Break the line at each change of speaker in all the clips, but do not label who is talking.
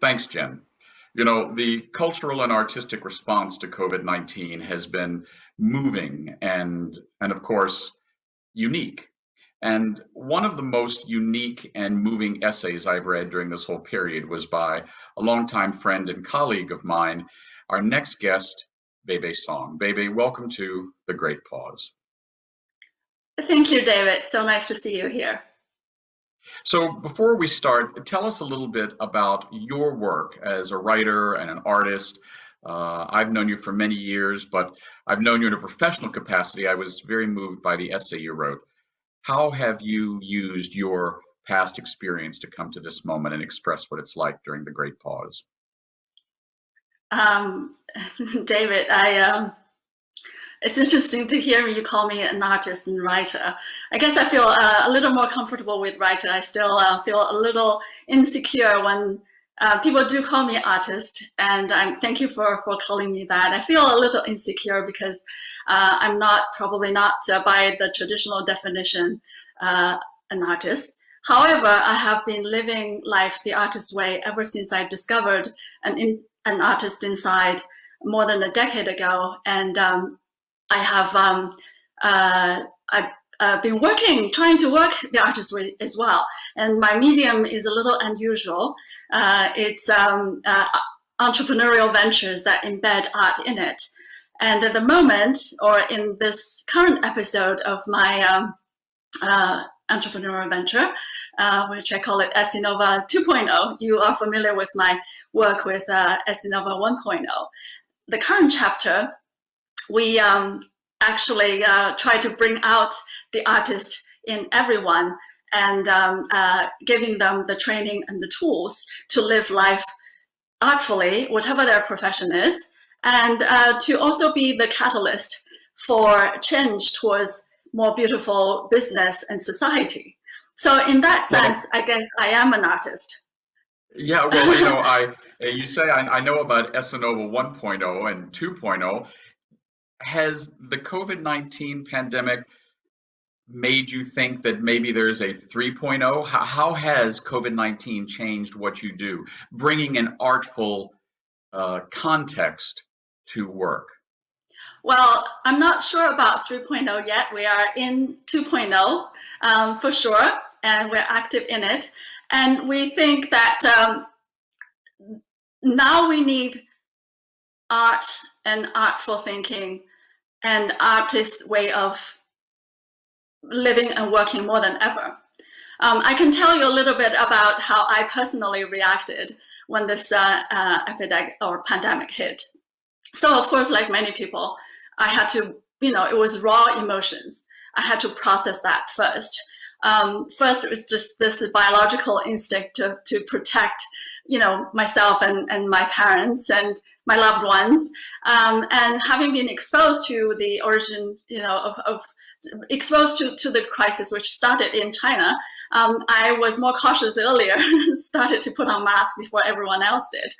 Thanks, Jen. You know, the cultural and artistic response to COVID-19 has been moving and of course, unique. And one of the most unique and moving essays I've read during this whole period was by a longtime friend and colleague of mine, our next guest, BeiBei Song. BeiBei, welcome to The Great Pause.
Thank you, David. So nice to see you here.
So before we start, tell us a little bit about your work as a writer and an artist. I've known you for many years, but I've known you in a professional capacity. I was very moved by the essay you wrote. How have you used your past experience to come to this moment and express what it's like during the Great Pause?
David, it's interesting to hear you call me an artist and writer. I guess I feel a little more comfortable with writer. I still feel a little insecure when people do call me artist, and thank you for calling me that. I feel a little insecure because I'm probably not by the traditional definition an artist. However, I have been living life the artist way ever since I discovered an artist inside more than a decade ago, and I have been trying to work the artist way as well. And my medium is a little unusual. It's entrepreneurial ventures that embed art in it. And at the moment, or in this current episode of my entrepreneurial venture, which I call it Essinova 2.0, you are familiar with my work with Essinova 1.0. The current chapter, we actually try to bring out the artist in everyone and giving them the training and the tools to live life artfully, whatever their profession is, and to also be the catalyst for change towards more beautiful business and society. So in that sense, I guess I am an artist.
Yeah, well, you know, you say I know about Essinova 1.0 and 2.0. Has the COVID-19 pandemic made you think that maybe there's a 3.0? How has COVID-19 changed what you do, bringing an artful context to work?
Well, I'm not sure about 3.0 yet. We are in 2.0 for sure, and we're active in it. And we think that now we need art and artful thinking and artist's way of living and working more than ever. I can tell you a little bit about how I personally reacted when this epidemic or pandemic hit. So of course, like many people, I had to, it was raw emotions. I had to process that first. First, it was just this biological instinct to protect, myself and my parents and my loved ones. And having been exposed to the origin, exposed to the crisis, which started in China, I was more cautious earlier, started to put on masks before everyone else did.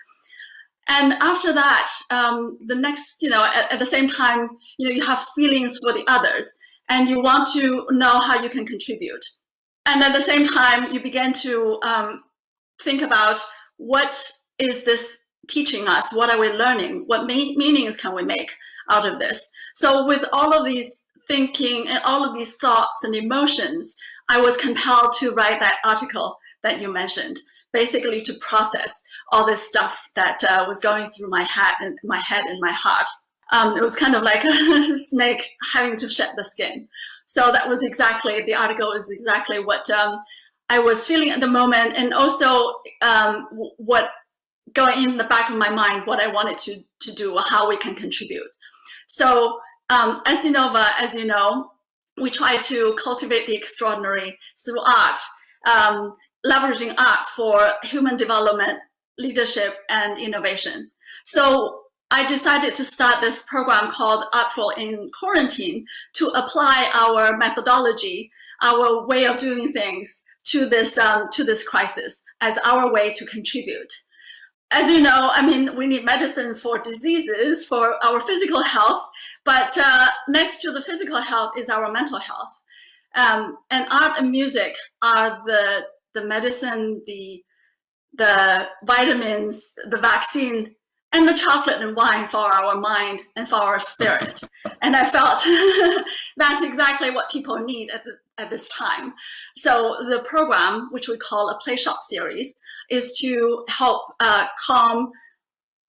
And after that, the next, at the same time, you have feelings for the others and you want to know how you can contribute. And at the same time, you begin to think about what is this teaching us? What are we learning? What meanings can we make out of this? So with all of these thinking and all of these thoughts and emotions, I was compelled to write that article that you mentioned, basically to process all this stuff that was going through my head and my heart. It was kind of like a snake having to shed the skin. So that was exactly, the article is exactly what I was feeling at the moment, and also what going in the back of my mind, what I wanted to do, how we can contribute. So Essinova, as you know, we try to cultivate the extraordinary through art, leveraging art for human development, leadership, and innovation. So I decided to start this program called Artful in Quarantine to apply our methodology, our way of doing things to this crisis as our way to contribute. As you know, we need medicine for diseases, for our physical health, but next to the physical health is our mental health. And art and music are the medicine, the the vitamins, the vaccine, and the chocolate and wine for our mind and for our spirit. And I felt that's exactly what people need at this time. So the program, which we call a Play Shop series, is to help calm,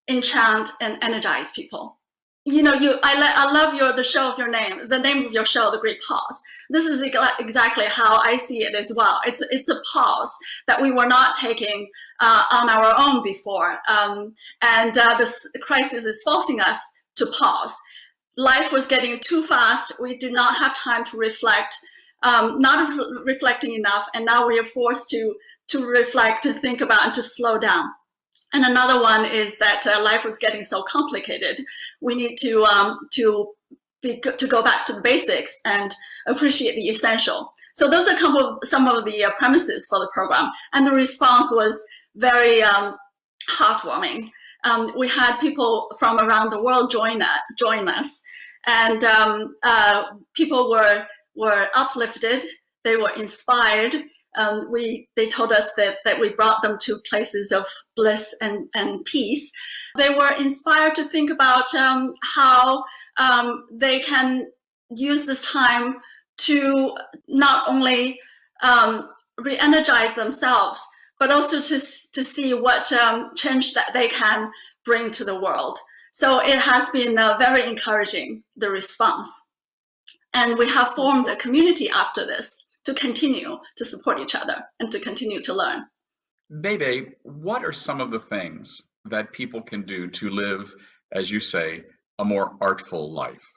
enchant, and energize people. You know, I love the show of your name, the name of your show, The Great Pause. This is exactly how I see it as well. It's a pause that we were not taking on our own before. And this crisis is forcing us to pause. Life was getting too fast. We did not have time to reflect, not reflecting enough. And now we are forced to reflect, to think about, and to slow down. And another one is that life was getting so complicated. We need to go back to the basics and appreciate the essential. So those are some of the premises for the program. And the response was very heartwarming. We had people from around the world join us. And people were uplifted. They were inspired. They told us that we brought them to places of bliss and peace. They were inspired to think about how they can use this time to not only re-energize themselves, but also to see what change that they can bring to the world. So it has been very encouraging, the response. And we have formed a community after this to continue to support each other and to continue to learn.
BeiBei, what are some of the things that people can do to live, as you say, a more artful life?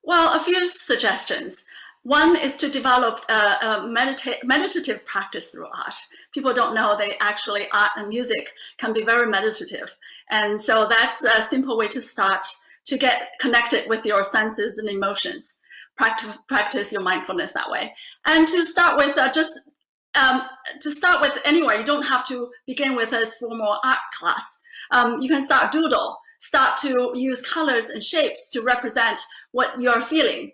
Well, a few suggestions. One is to develop a meditative practice through art. People don't know art and music can be very meditative. And so that's a simple way to start to get connected with your senses and emotions. Practice your mindfulness that way. And to start with, anywhere, you don't have to begin with a formal art class. You can start doodle, start to use colors and shapes to represent what you're feeling,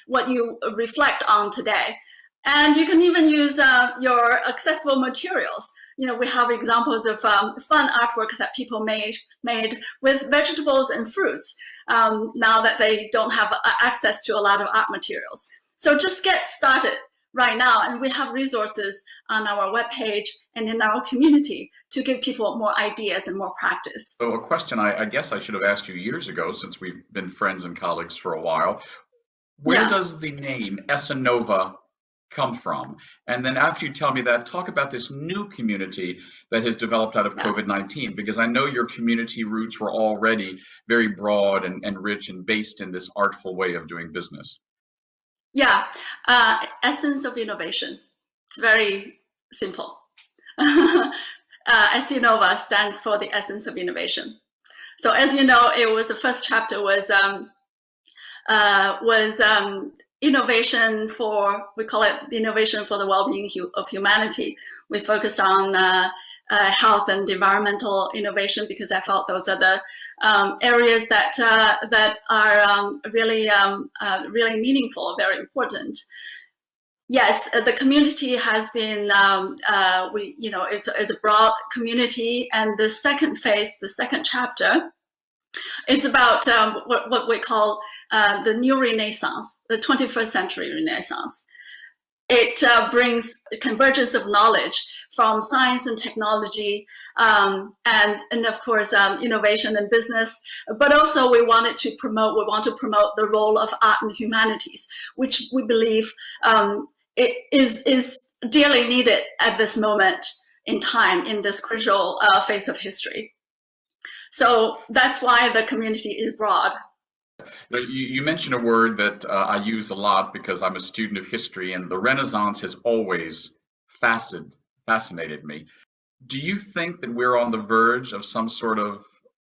what you reflect on today. And you can even use your accessible materials. You know, we have examples of fun artwork that people made with vegetables and fruits now that they don't have access to a lot of art materials. So just get started right now, and we have resources on our webpage and in our community to give people more ideas and more practice.
So a question I guess I should have asked you years ago, since we've been friends and colleagues for a while. Where does the name Essinova come from? And then after you tell me that, talk about this new community that has developed out of COVID-19, because I know your community roots were already very broad and rich and based in this artful way of doing business.
Yeah, essence of innovation. It's very simple. Essinova stands for the essence of innovation. So as you know, the first chapter was innovation we call it innovation for the well-being of humanity. We focused on health and environmental innovation because I felt those are the areas that are really meaningful, very important. Yes, the community has been it's a broad community, and the second phase, the second chapter, it's about what we call the new Renaissance, the 21st century Renaissance. It brings a convergence of knowledge from science and technology, and of course innovation and business. But also we want to promote the role of art and humanities, which we believe it is dearly needed at this moment in time, in this crucial phase of history. So that's why the community is broad.
You mentioned a word that I use a lot because I'm a student of history, and the Renaissance has always fascinated me. Do you think that we're on the verge of some sort of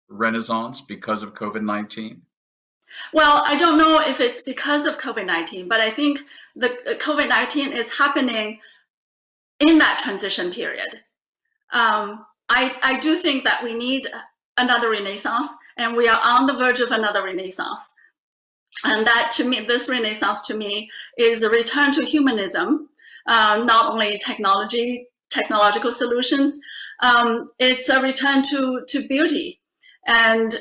Renaissance because of COVID-19?
Well, I don't know if it's because of COVID-19, but I think the COVID-19 is happening in that transition period. I do think that we need another Renaissance, and we are on the verge of another Renaissance. And that, to me, this Renaissance to me is a return to humanism, not only technology technological solutions. It's a return to beauty. And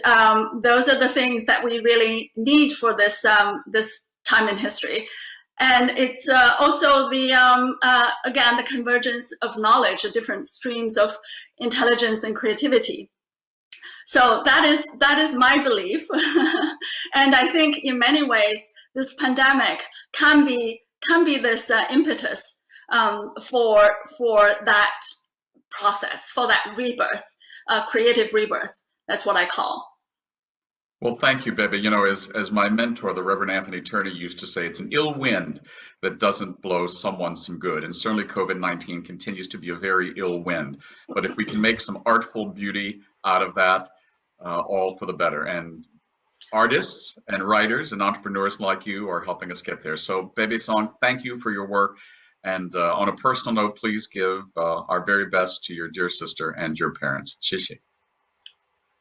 those are the things that we really need for this, this time in history. And it's also the, again, the convergence of knowledge, the different streams of intelligence and creativity. So that is my belief. And I think in many ways, this pandemic can be this impetus for that process, for that rebirth, creative rebirth. That's what I call.
Well, thank you, BeiBei. You know, as my mentor, the Reverend Anthony Turney, used to say, it's an ill wind that doesn't blow someone some good. And certainly COVID-19 continues to be a very ill wind. But if we can make some artful beauty out of that, all for the better. And artists and writers and entrepreneurs like you are helping us get there. So BeiBei Song, thank you for your work. And on a personal note, please give our very best to your dear sister and your parents. 谢谢.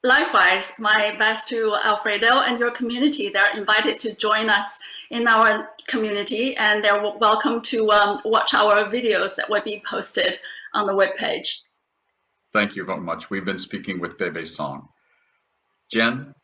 Likewise, my best to Alfredo and your community. They're invited to join us in our community, and they're welcome to watch our videos that will be posted on the webpage.
Thank you very much. We've been speaking with BeiBei Song. Jen?